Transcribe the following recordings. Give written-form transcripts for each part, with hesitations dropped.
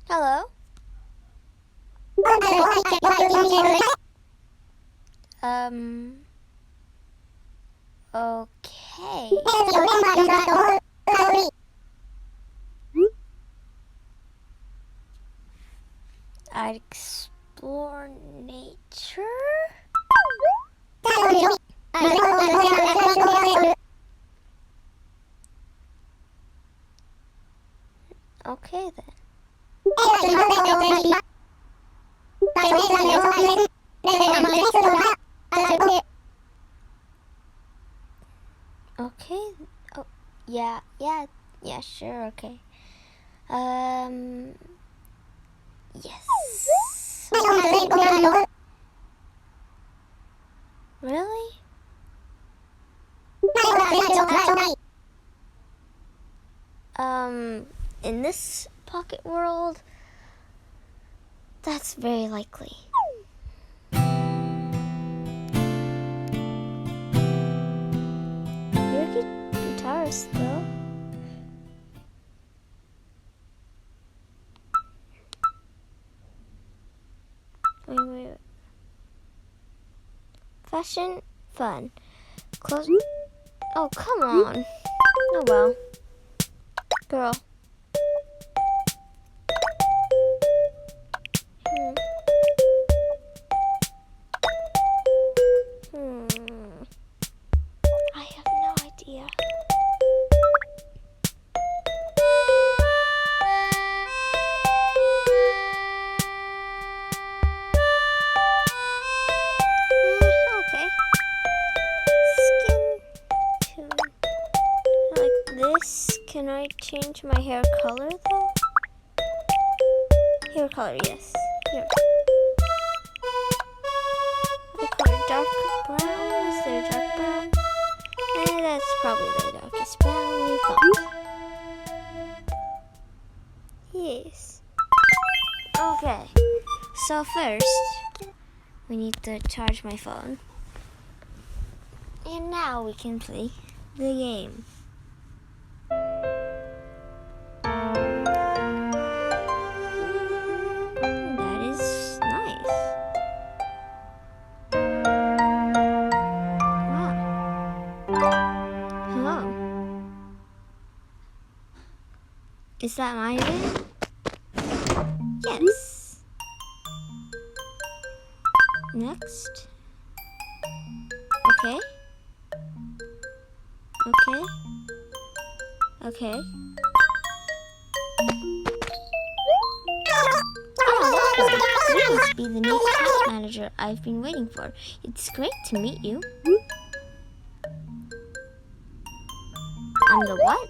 Hello? Okay. I'd explore nature? Okay then. Okay. Oh, yeah, sure, okay. Yes. Really? In this pocket world, that's very likely. You're a good guitarist, though. Wait. Fashion, fun. Clothes. Oh, come on. Oh well. Girl. I have no idea. Okay. Skin tone. Like this. Can I change my hair color though? Hair color, yes. Here. I color dark brown. Is there dark brown? That's probably the darkest brown we've got. Yes. Okay. So first, we need to charge my phone. And now we can play the game. That is nice. Wow. Hello. Is that my name? Yes. Next. Okay. You must be the new task manager I've been waiting for. It's great to meet you. I'm the what?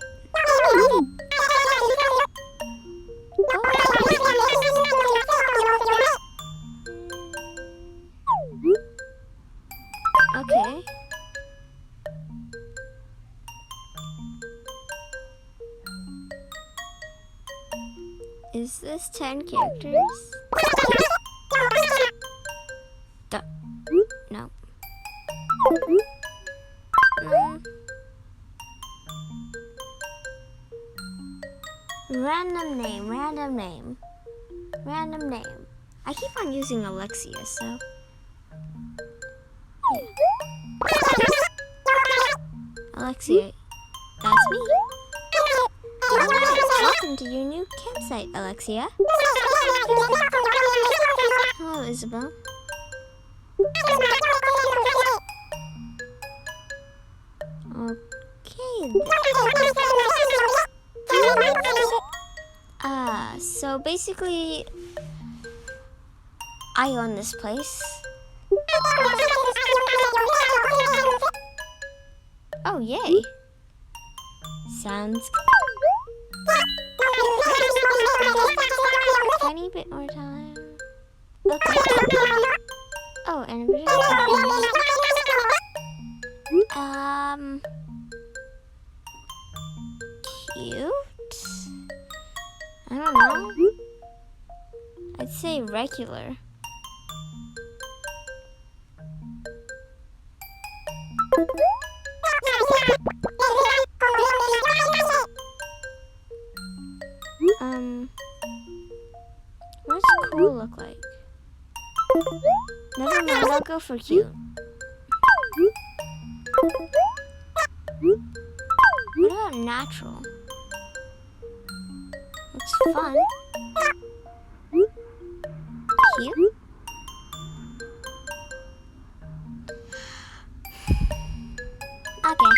Okay. Is this 10 characters? No. Random name. I keep on using Alexia, so. Yeah. Alexia, that's me. Welcome to your new campsite, Alexia. Hello, Isabel. Okay. So basically, I own this place. Oh, yay. Sounds good. Tiny bit more time. Okay. Oh, and a bit of time. Cute? I don't know. I'd say regular. What does cool look like? Never mind, I'll go for cute. What about natural? Looks fun. Cute? Okay.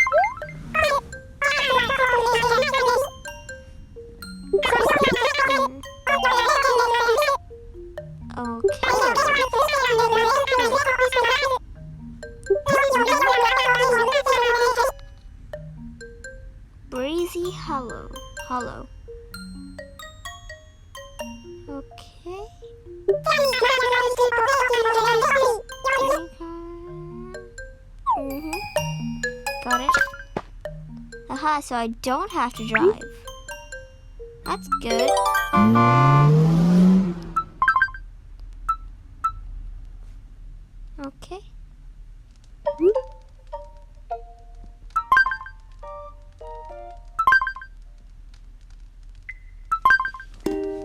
Breezy Hollow. Okay. Got it. Aha, so I don't have to drive. That's good. Okay.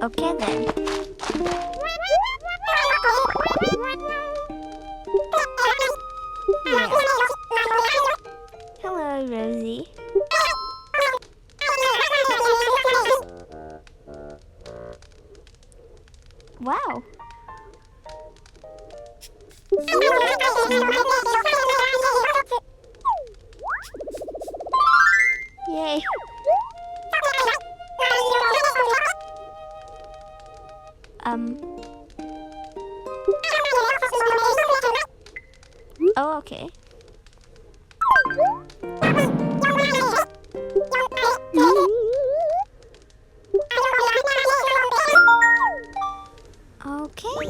Okay then. Yeah. Hello, Rosie. Wow. Yay. Oh, okay. Okay.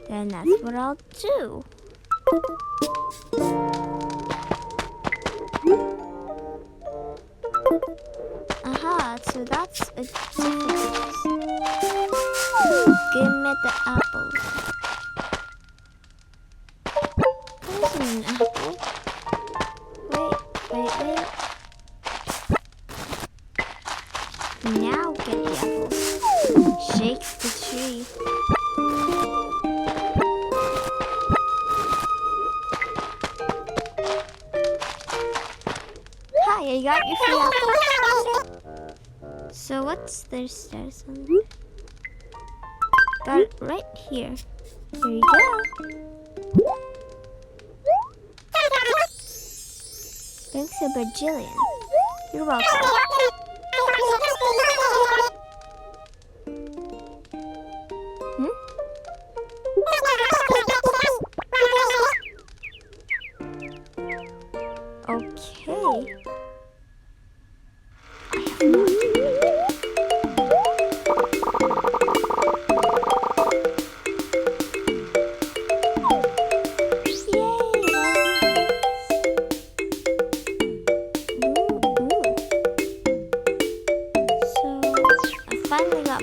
Then that's what I'll do. Aha, so that's a difference. Give me the apples. There's an apple. Wait. Now get the apple. Shake the tree. Hi, I got your free apple. So what's their status on there? Got it right here. Here you go. Thanks a bajillion. You're welcome. Okay.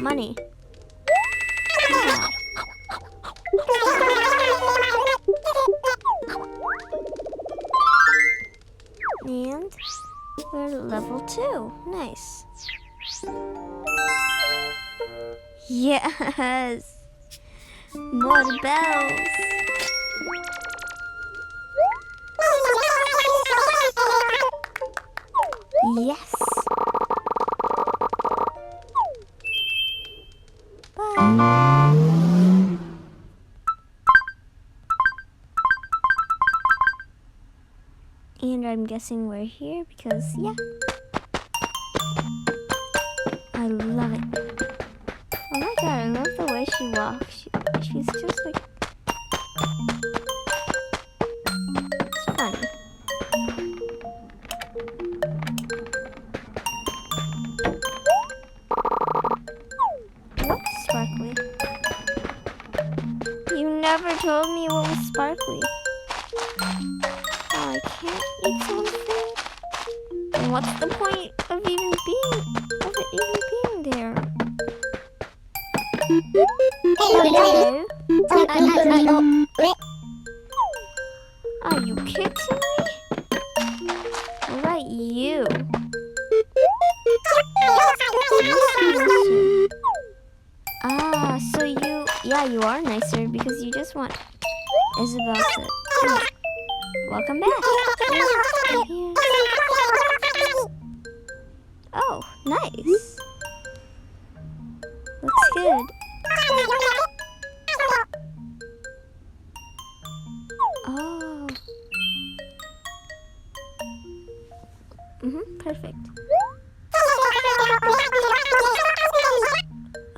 Money. And we're level 2. Nice. Yes. More bells. Yes. And I'm guessing we're here because, yeah. I love it. Oh my god, I love the way she walks. She's just like... It's funny. What's sparkly? You never told me what was sparkly. I can't eat something. And what's the point of it even being there? Hello? Are you kidding me? What about you? You seem Yeah, you are nicer because you just want Isabel to... Yeah. Welcome back. Here. Oh, nice. Looks good. Oh. Perfect.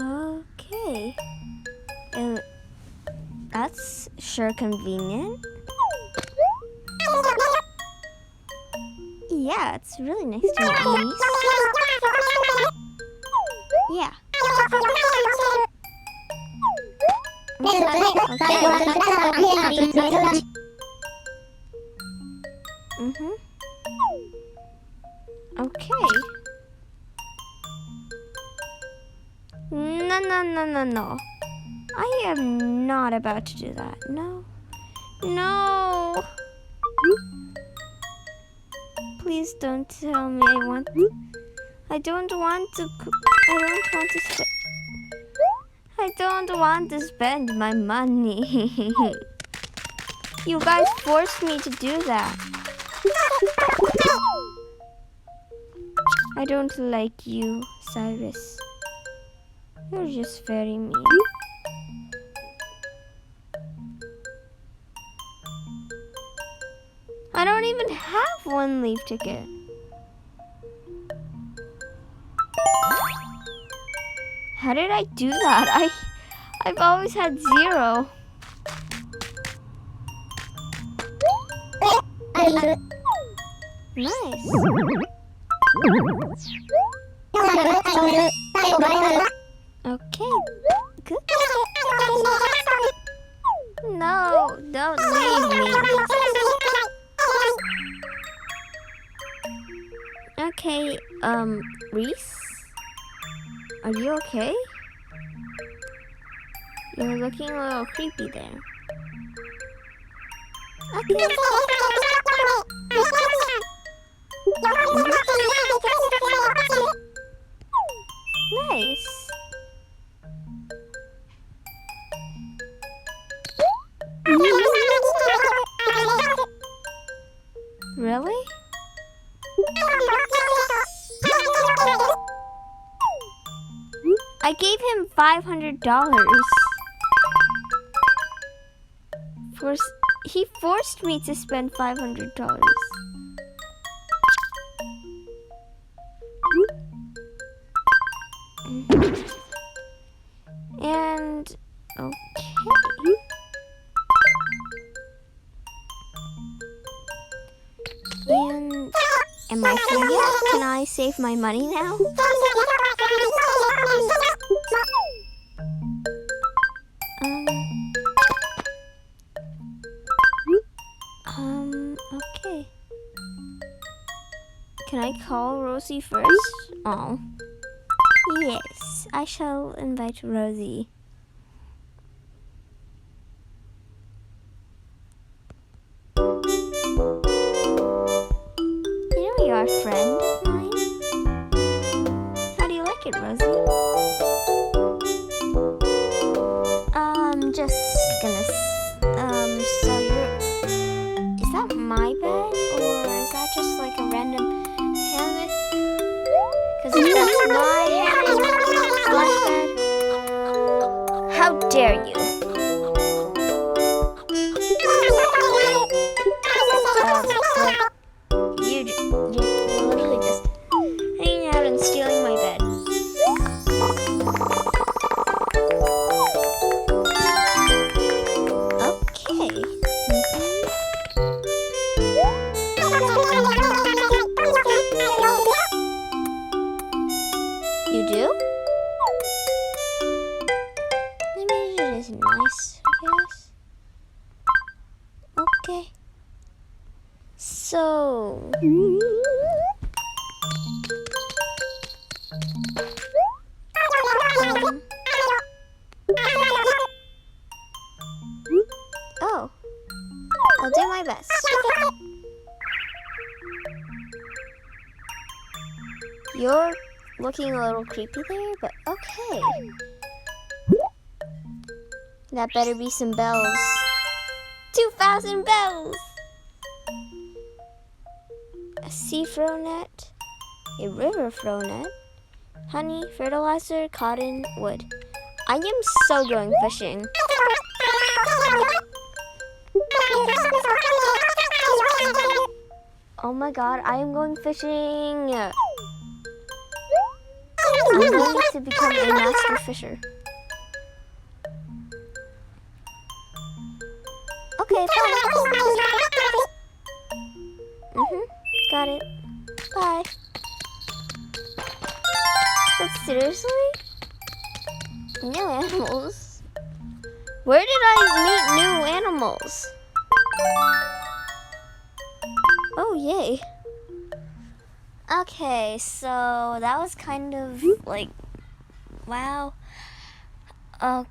Okay. And that's sure convenient. Yeah, it's really nice to meet you, niece. Yeah. Okay. Okay. No. I am not about to do that. No. No. Please don't tell me I don't want to spend my money. You guys forced me to do that. I don't like you, Cyrus. You're just very mean. I don't even have one leaf ticket. How did I do that? I've always had 0. Nice. Okay, good. No, don't leave me. Okay, Reese? Are you okay? You're looking a little creepy there. Okay. Nice. Really? I gave him $500. He forced me to spend $500. And okay. And am I free yet? Can I save my money now? Okay. Can I call Rosie first? Oh. Yes, I shall invite Rosie. Here we are, friend of mine. How do you like it, Rosie? Just gonna, so is that my bed, or is that just like a random hammock? Because if that's my bed, how dare you? You're literally just hanging out and stealing my bed. You do? I mean, it is nice, yes. Okay. So... oh. I'll do my best. You're looking a little creepy there, but okay. That better be some bells. 2,000 bells! A sea fronet, a river fronet, honey, fertilizer, cotton, wood. I am so going fishing. Oh my god, I am going fishing. I'm going to become a master fisher. Okay, fine. Got it. Bye. But seriously? New animals? Where did I meet new animals? Oh, yay. Okay, so that was kind of like, wow. Okay.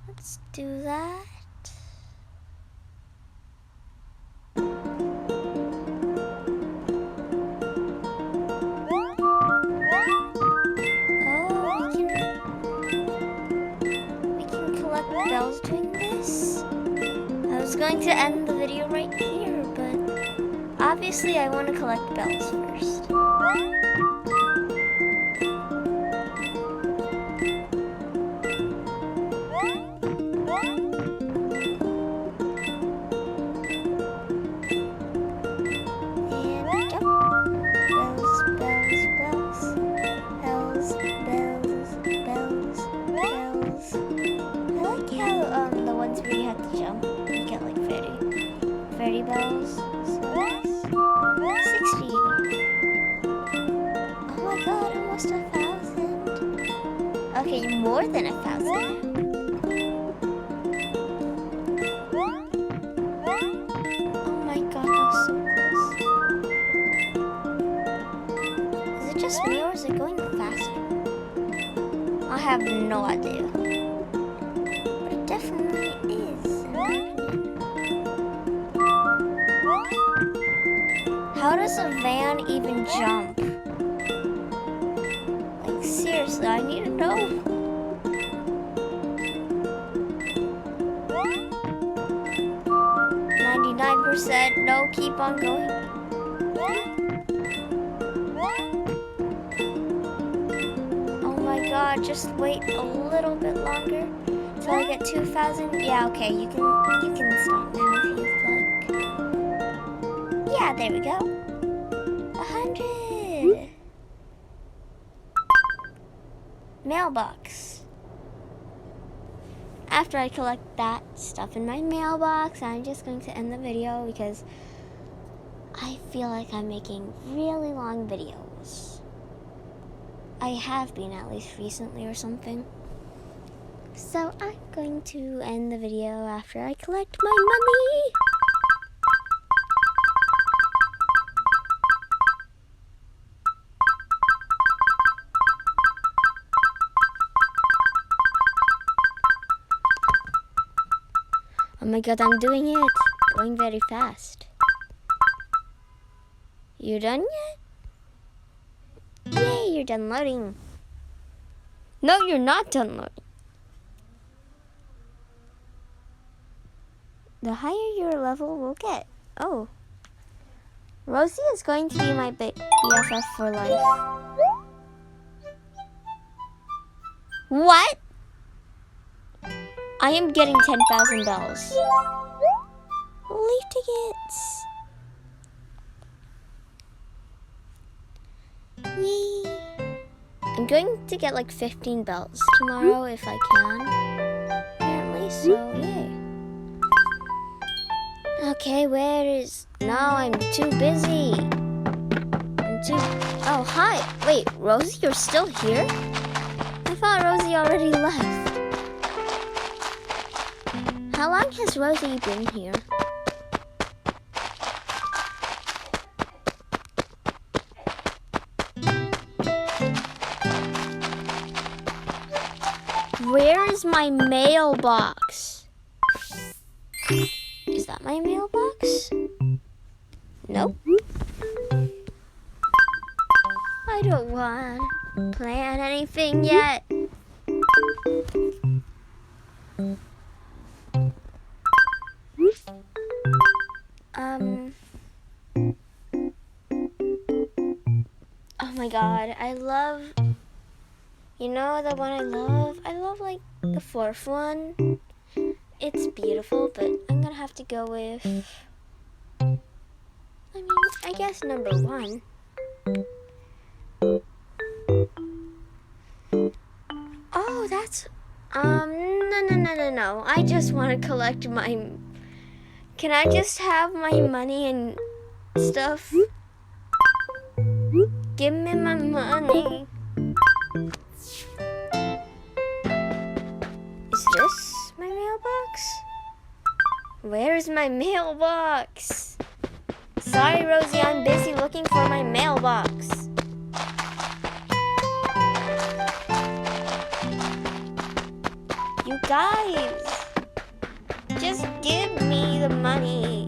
Let's do that. Bells doing this. I was going to end the video right here, but obviously I want to collect bells first. Bells. So that's 60. Oh my god, almost 1,000. Okay, more than 1,000. Oh my god, that was so close. Is it just me or is it going faster? I have no idea. But it definitely is, in my opinion. How does a van even jump? Like, seriously, I need to know. %. No, keep on going. Oh my god, just wait a little bit longer till I get 2,000. Yeah, okay, you can stop now if you'd like. Yeah, there we go. 100. Mailbox. After I collect that stuff in my mailbox, I'm just going to end the video because I feel like I'm making really long videos. I have been, at least recently or something. So I'm going to end the video after I collect my money. Oh my god, I'm doing it. Going very fast. You done yet? Yay, you're done loading. No, you're not done loading. The higher your level will get. Oh. Rosie is going to be my BFF for life. What? I am getting 10,000 bells. Leaf tickets. Yay. I'm going to get like 15 bells tomorrow if I can. Apparently, so yay. Okay, where is... No, I'm too busy. Oh, hi. Wait, Rosie, you're still here? I thought Rosie already left. How long has Rosie been here? Where is my mailbox? Is that my mailbox? Nope. I don't want to plan anything yet. Oh my god, I love, you know the one I love? I love like the fourth one. It's beautiful, but I'm gonna have to go with, I guess number one. Oh, that's, no. I just want to collect my, can I just have my money and stuff? Give me my money. Is this my mailbox? Where's my mailbox? Sorry, Rosie, I'm busy looking for my mailbox. You guys, just give me the money.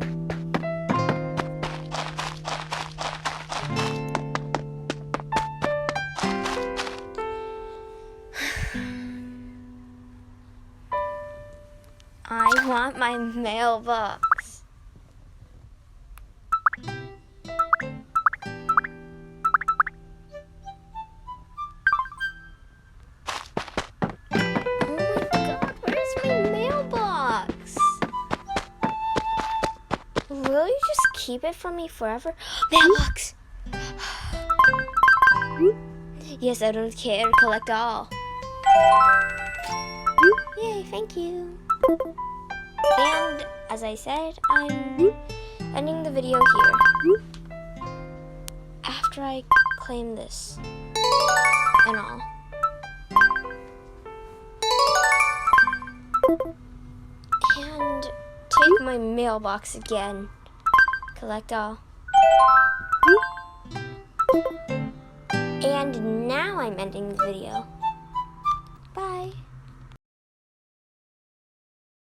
I want my mailbox. Will you just keep it from me forever? Mailbox! Yes, I don't care. Collect all. Yay, thank you. And as I said, I'm ending the video here. After I claim this and all. And take my mailbox again. Collect all. And now I'm ending the video. Bye.